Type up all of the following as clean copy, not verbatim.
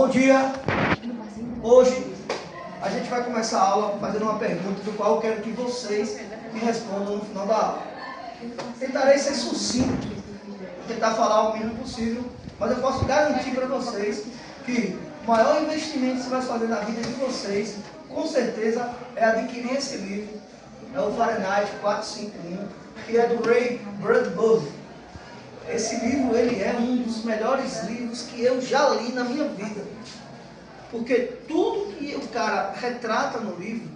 Bom dia! Hoje a gente vai começar a aula fazendo uma pergunta do qual eu quero que vocês me respondam no final da aula. Tentarei ser sucinto, tentar falar o mínimo possível, mas eu posso garantir para vocês que o maior investimento que você vai fazer na vida de vocês, com certeza, é adquirir esse livro. É o Fahrenheit 451, que é do Ray Bradbury. Esse livro, ele é um dos melhores livros que eu já li na minha vida. Porque tudo que o cara retrata no livro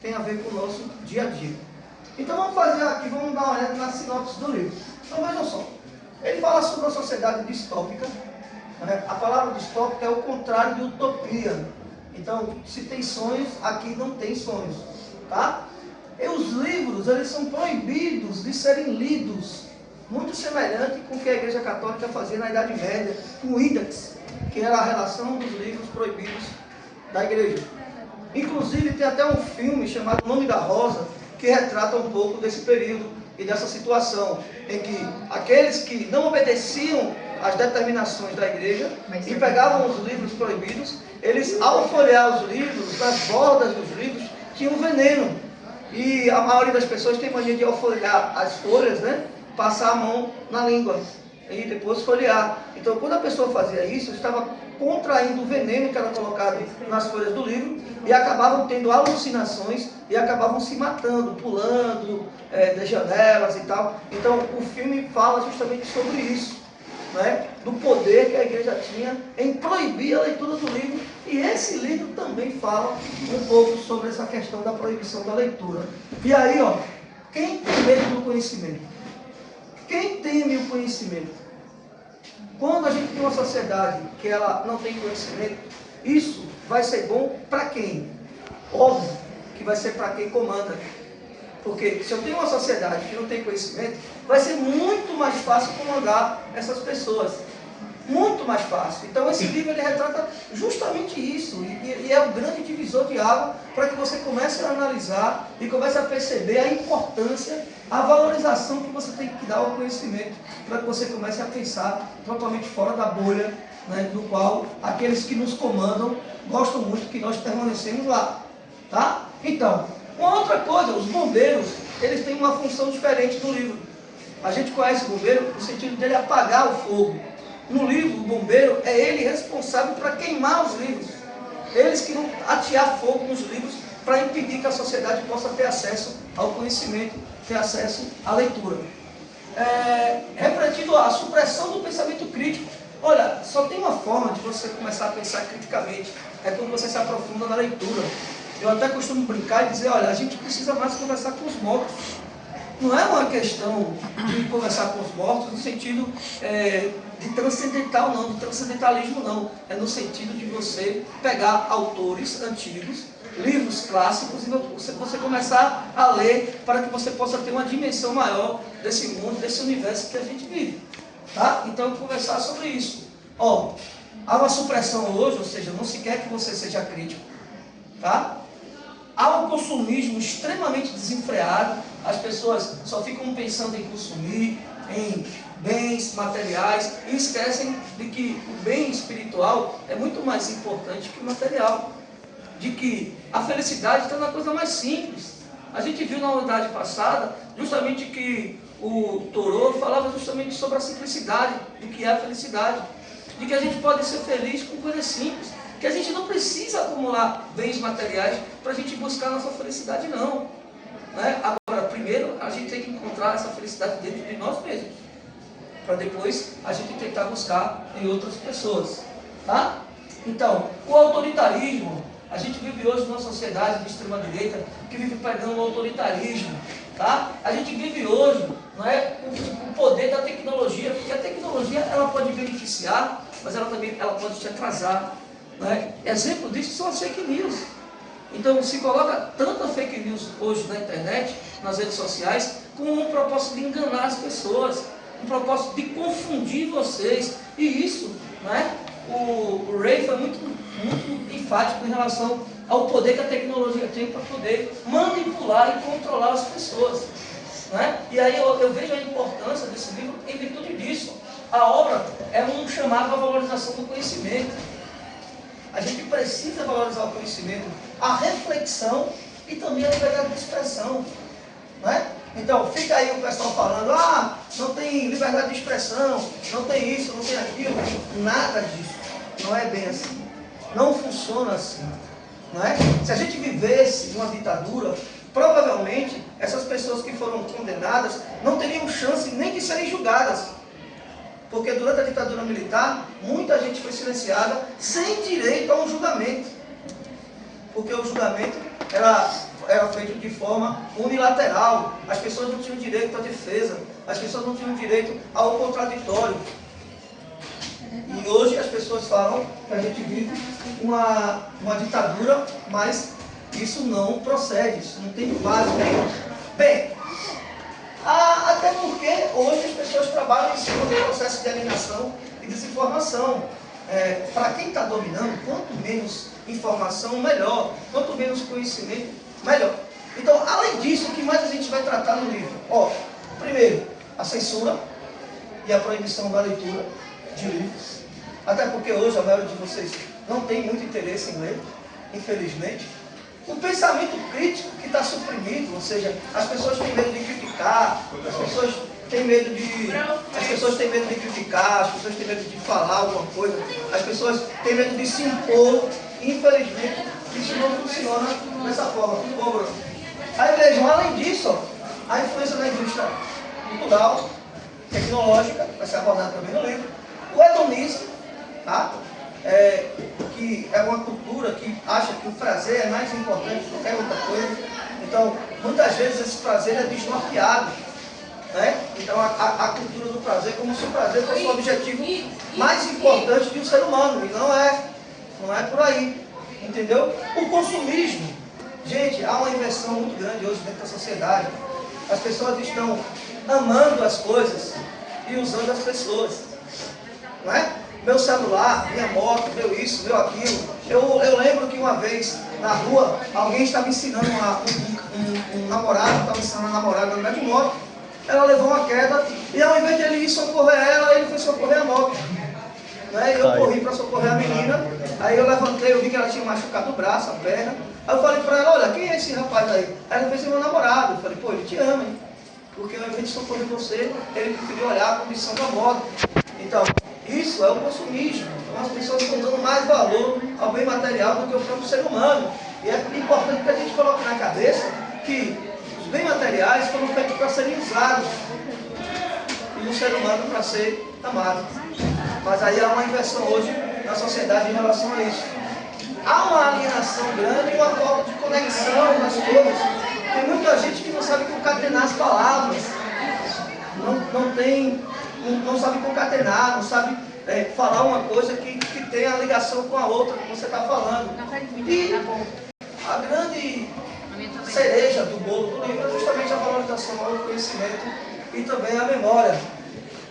tem a ver com o nosso dia a dia. Então vamos fazer aqui, vamos dar uma olhada na sinopse do livro. Então vejam só, ele fala sobre a sociedade distópica. A palavra distópica é o contrário de utopia. Então, se tem sonhos, aqui não tem sonhos, tá? E os livros, eles são proibidos de serem lidos. Muito semelhante com o que a Igreja Católica fazia na Idade Média, com o Index, que era a relação dos livros proibidos da Igreja. Inclusive, tem até um filme chamado O Nome da Rosa, que retrata um pouco desse período e dessa situação, em que aqueles que não obedeciam às determinações da Igreja e pegavam os livros proibidos, eles, ao folhear os livros, nas bordas dos livros, tinham veneno. E a maioria das pessoas tem mania de, ao folhear as folhas, passar a mão na língua e depois folhear. Então, quando a pessoa fazia isso, estava contraindo o veneno que era colocado nas folhas do livro e acabavam tendo alucinações e acabavam se matando, pulando das janelas e tal. Então, o filme fala justamente sobre isso, do poder que a igreja tinha em proibir a leitura do livro. E esse livro também fala um pouco sobre essa questão da proibição da leitura. E aí, quem tem medo do conhecimento? Quem teme o conhecimento? Quando a gente tem uma sociedade que ela não tem conhecimento, isso vai ser bom para quem? Óbvio que vai ser para quem comanda. Porque se eu tenho uma sociedade que não tem conhecimento, vai ser muito mais fácil comandar essas pessoas. Muito mais fácil. Então esse livro ele retrata justamente isso. E é o grande divisor de água para que você comece a analisar e comece a perceber a importância, a valorização que você tem que dar ao conhecimento, para que você comece a pensar totalmente fora da bolha, do qual aqueles que nos comandam gostam muito que nós permanecemos lá. Tá? Então, uma outra coisa, os bombeiros, eles têm uma função diferente no livro. A gente conhece o bombeiro no sentido dele apagar o fogo. No livro, o bombeiro é ele responsável para queimar os livros. Eles que vão atear fogo nos livros para impedir que a sociedade possa ter acesso ao conhecimento, ter acesso à leitura. Refletindo a supressão do pensamento crítico. Olha, só tem uma forma de você começar a pensar criticamente, é quando você se aprofunda na leitura. Eu até costumo brincar e dizer, olha, a gente precisa mais conversar com os mortos. Não é uma questão de conversar com os mortos no sentido de transcendental, não, de transcendentalismo, não. É no sentido de você pegar autores antigos, livros clássicos, e você começar a ler para que você possa ter uma dimensão maior desse mundo, desse universo que a gente vive. Tá? Então, conversar sobre isso. Há uma supressão hoje, ou seja, não se quer que você seja crítico. Tá? Há um consumismo extremamente desenfreado, as pessoas só ficam pensando em consumir, em bens materiais, e esquecem de que o bem espiritual é muito mais importante que o material. De que a felicidade está na coisa mais simples. A gente viu na unidade passada, justamente que o Thoreau falava justamente sobre a simplicidade do que é a felicidade. De que a gente pode ser feliz com coisas simples. Que a gente não precisa acumular bens materiais para a gente buscar a nossa felicidade, não. Agora, primeiro, a gente tem que encontrar essa felicidade dentro de nós mesmos, para depois a gente tentar buscar em outras pessoas. Tá? Então, o autoritarismo, a gente vive hoje numa sociedade de extrema-direita que vive pregando o autoritarismo. Tá? A gente vive hoje com o poder da tecnologia, porque a tecnologia ela pode beneficiar, mas ela também pode te atrasar. Exemplo disso são as fake news. Então se coloca tanta fake news hoje na internet, nas redes sociais, com um propósito de enganar as pessoas, um propósito de confundir vocês. E isso, o Ray foi muito enfático em relação ao poder que a tecnologia tem para poder manipular e controlar as pessoas. E aí eu vejo a importância desse livro em virtude disso. A obra é um chamado à valorização do conhecimento. a gente precisa valorizar o conhecimento, a reflexão e também a liberdade de expressão. Não é? Então, fica aí o pessoal falando, não tem liberdade de expressão, não tem isso, não tem aquilo. Nada disso. Não é bem assim. Não funciona assim. Não é? Se a gente vivesse numa ditadura, provavelmente essas pessoas que foram condenadas não teriam chance nem de serem julgadas. Porque durante a ditadura militar, muita gente foi silenciada sem direito a um julgamento. Porque o julgamento era feito de forma unilateral. As pessoas não tinham direito à defesa. As pessoas não tinham direito ao contraditório. E hoje as pessoas falam que a gente vive uma ditadura, mas isso não procede, isso não tem base nenhuma. Bem, até porque hoje as pessoas trabalham em cima do processo de alienação e desinformação. Para quem está dominando, quanto menos informação, melhor. Quanto menos conhecimento, melhor. Então, além disso, o que mais a gente vai tratar no livro? Primeiro, a censura e a proibição da leitura de livros. Até porque hoje a maioria de vocês não tem muito interesse em ler, infelizmente. O pensamento crítico que está suprimido, ou seja, as pessoas têm medo de criticar, as pessoas têm medo de criticar, as pessoas têm medo de falar alguma coisa, as pessoas têm medo de se impor. Infelizmente, isso não funciona dessa forma. Aí vejam, além disso, a influência da indústria cultural, tecnológica, vai ser abordado também no livro, o hedonismo, tá? Que é uma cultura que acha que o prazer é mais importante que qualquer outra coisa. Então, muitas vezes esse prazer é desnorteado. Né? Então, a cultura do prazer, como se o prazer fosse o objetivo mais importante de um ser humano. E não é por aí. Entendeu? O consumismo. Gente, há uma inversão muito grande hoje dentro da sociedade. As pessoas estão amando as coisas e usando as pessoas. Não é? Meu celular, minha moto, meu isso, meu aquilo. Eu lembro que uma vez, na rua, alguém estava ensinando um namorado, estava ensinando a namorada a andar de moto. Ela levou uma queda e ao invés de ele ir socorrer ela, ele foi socorrer a moto. Né? Eu corri para socorrer a menina, aí eu levantei, eu vi que ela tinha machucado o braço, a perna. Aí eu falei para ela, olha, quem é esse rapaz aí? Aí ela fez meu namorado. Eu falei, pô, ele te ama, hein? Porque ao invés de socorrer você, ele preferiu olhar a condição da moto. Então, isso é o consumismo. Então, as pessoas estão dando mais valor ao bem material do que ao próprio ser humano. E é importante que a gente coloque na cabeça que os bens materiais foram feitos para serem usados. E o ser humano para ser amado. Mas aí há uma inversão hoje na sociedade em relação a isso. Há uma alienação grande e uma falta de conexão nas coisas. Tem muita gente que não sabe concatenar as palavras. Não sabe concatenar, não sabe falar uma coisa que tenha ligação com a outra que você está falando. E a grande cereja do bolo do livro é justamente a valorização ao conhecimento e também a memória.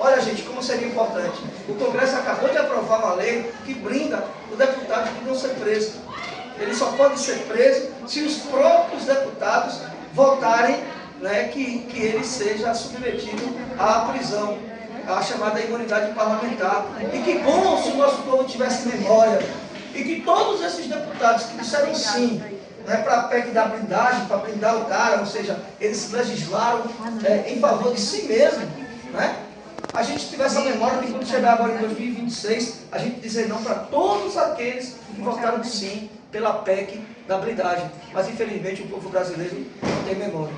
Olha, gente, como seria importante. O Congresso acabou de aprovar uma lei que blinda o deputado de não ser preso. Ele só pode ser preso se os próprios deputados votarem, né, que ele seja submetido à prisão, à chamada imunidade parlamentar. E que bom se o nosso povo tivesse memória. E que todos esses deputados que disseram sim, né, para a PEC da blindagem, para blindar o cara, ou seja, eles legislaram em favor de si mesmo, né? A gente tivesse a memória de quando chegar agora em 2026, a gente dizer não para todos aqueles que votaram sim pela PEC da blindagem. Mas infelizmente o povo brasileiro não tem memória.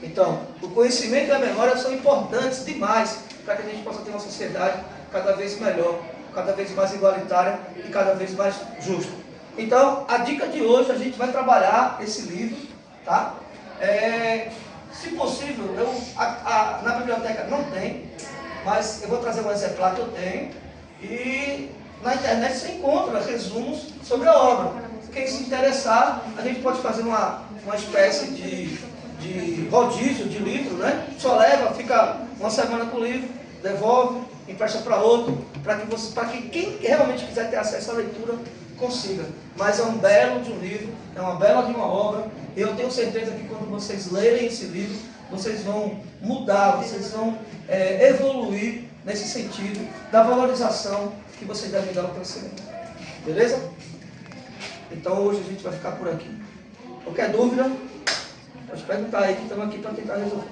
Então, o conhecimento e a memória são importantes demais para que a gente possa ter uma sociedade cada vez melhor, cada vez mais igualitária e cada vez mais justa. Então, a dica de hoje, a gente vai trabalhar esse livro, tá? Se possível, na biblioteca não tem, mas eu vou trazer um exemplar que eu tenho, e na internet você encontra resumos sobre a obra. Quem se interessar, a gente pode fazer uma espécie de rodízio de livro, né? Só leva, fica uma semana com o livro, devolve, empresta para outro, para que quem realmente quiser ter acesso à leitura consiga. Mas é um belo de um livro, é uma bela de uma obra, e eu tenho certeza que quando vocês lerem esse livro, vocês vão mudar, vocês vão evoluir nesse sentido da valorização que vocês devem dar ao conhecimento. Beleza? Então hoje a gente vai ficar por aqui. Qualquer dúvida, pode perguntar aí que estamos aqui para tentar resolver.